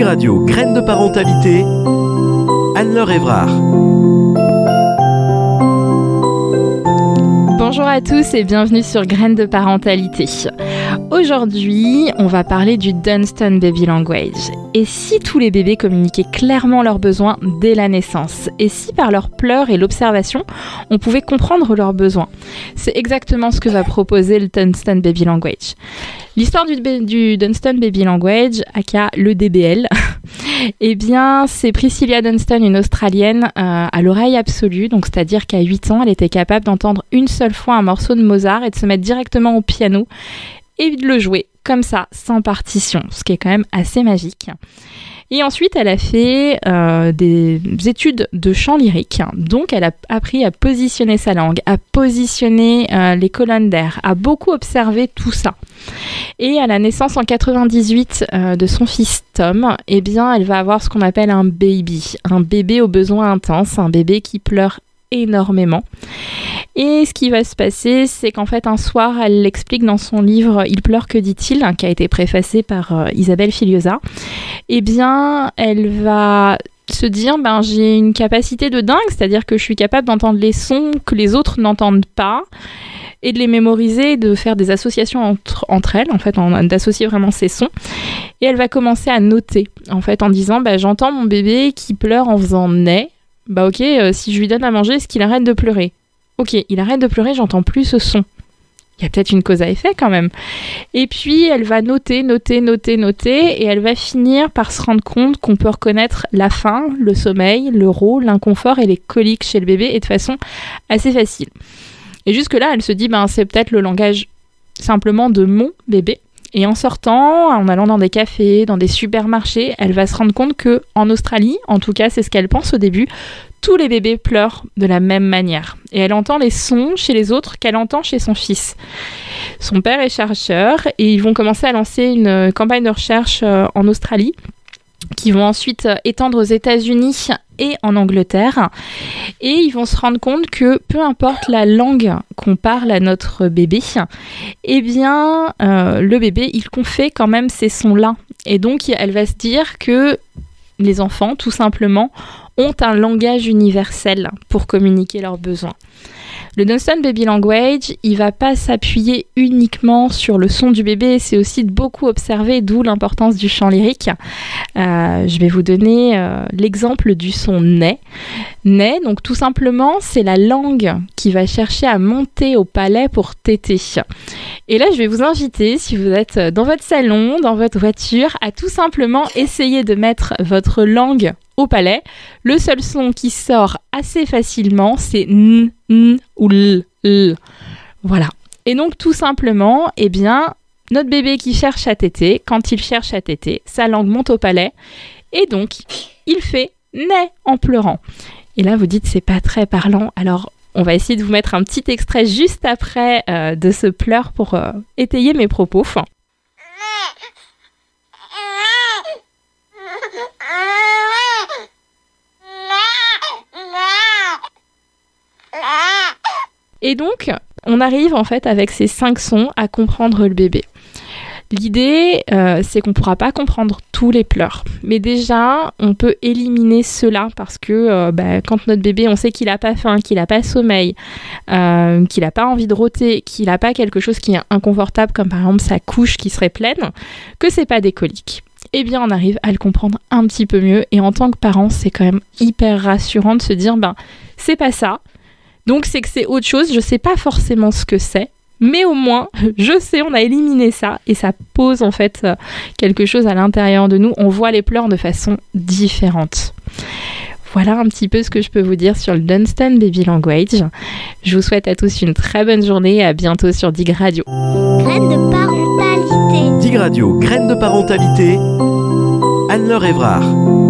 Radio, graines de parentalité, Anne-Laure Évrard. Bonjour à tous et bienvenue sur Graines de parentalité. Aujourd'hui, on va parler du Dunstan Baby Language. Et si tous les bébés communiquaient clairement leurs besoins dès la naissance? Et si par leurs pleurs et l'observation, on pouvait comprendre leurs besoins? C'est exactement ce que va proposer le Dunstan Baby Language. L'histoire du Dunstan Baby Language, aka le DBL, eh bien, c'est Priscilla Dunstan, une Australienne, à l'oreille absolue, donc c'est-à-dire qu'à 8 ans, elle était capable d'entendre une seule fois un morceau de Mozart et de se mettre directement au piano et de le jouer comme ça, sans partition, ce qui est quand même assez magique. Et ensuite, elle a fait des études de chant lyrique, donc elle a appris à positionner sa langue, à positionner les colonnes d'air, à beaucoup observer tout ça. Et à la naissance en 98 de son fils Tom, eh bien, elle va avoir ce qu'on appelle un bébé aux besoins intenses, un bébé qui pleure énormément. Et ce qui va se passer, c'est qu'en fait un soir, elle l'explique dans son livre « Il pleure, que dit-il ?», qui a été préfacé par Isabelle Filiosa. Eh bien, elle va se dire j'ai une capacité de dingue, c'est-à-dire que je suis capable d'entendre les sons que les autres n'entendent pas et de les mémoriser, de faire des associations entre elles, en fait, d'associer vraiment ces sons. Et elle va commencer à noter, en fait, en disant j'entends mon bébé qui pleure en faisant « né ». Ok, si je lui donne à manger, est-ce qu'il arrête de pleurer? Ok, il arrête de pleurer, j'entends plus ce son. Il y a peut-être une cause à effet quand même. Et puis, elle va noter, et elle va finir par se rendre compte qu'on peut reconnaître la faim, le sommeil, le rot, l'inconfort et les coliques chez le bébé, et de façon assez facile. Et jusque-là, elle se dit, c'est peut-être le langage simplement de mon bébé. Et en sortant, en allant dans des cafés, dans des supermarchés, elle va se rendre compte que en Australie, en tout cas c'est ce qu'elle pense au début, tous les bébés pleurent de la même manière. Et elle entend les sons chez les autres qu'elle entend chez son fils. Son père est chercheur et ils vont commencer à lancer une campagne de recherche en Australie qui vont ensuite étendre aux États-Unis et en Angleterre. Et ils vont se rendre compte que peu importe la langue qu'on parle à notre bébé, eh bien, le bébé, il confie quand même ces sons-là. Et donc, elle va se dire que les enfants, tout simplement, ont un langage universel pour communiquer leurs besoins. Le Dunstan Baby Language, il va pas s'appuyer uniquement sur le son du bébé, c'est aussi de beaucoup observer, d'où l'importance du chant lyrique. Je vais vous donner l'exemple du son né. Né, donc tout simplement, c'est la langue qui va chercher à monter au palais pour téter. Et là, je vais vous inviter, si vous êtes dans votre salon, dans votre voiture, à tout simplement essayer de mettre votre langue au palais. Le seul son qui sort assez facilement, c'est n, ou l. Voilà. Et donc, tout simplement, eh bien, notre bébé qui cherche à téter, quand il cherche à téter, sa langue monte au palais et donc, il fait né en pleurant. Et là, vous dites, c'est pas très parlant. Alors, on va essayer de vous mettre un petit extrait juste après de ce pleur pour étayer mes propos. Et donc, on arrive en fait avec ces 5 sons à comprendre le bébé. L'idée, c'est qu'on ne pourra pas comprendre tous les pleurs. Mais déjà, on peut éliminer ceux-là parce que quand notre bébé, on sait qu'il n'a pas faim, qu'il n'a pas sommeil, qu'il n'a pas envie de rôter, qu'il n'a pas quelque chose qui est inconfortable, comme par exemple sa couche qui serait pleine, que c'est pas des coliques. Eh bien, on arrive à le comprendre un petit peu mieux. Et en tant que parent, c'est quand même hyper rassurant de se dire, c'est pas ça. Donc, c'est que c'est autre chose. Je sais pas forcément ce que c'est. Mais au moins, je sais, on a éliminé ça. Et ça pose en fait quelque chose à l'intérieur de nous. On voit les pleurs de façon différente. Voilà un petit peu ce que je peux vous dire sur le Dunstan Baby Language. Je vous souhaite à tous une très bonne journée et à bientôt sur Dig Radio. Graines de parentalité. Dig Radio, graines de parentalité, Anne-Laure Évrard.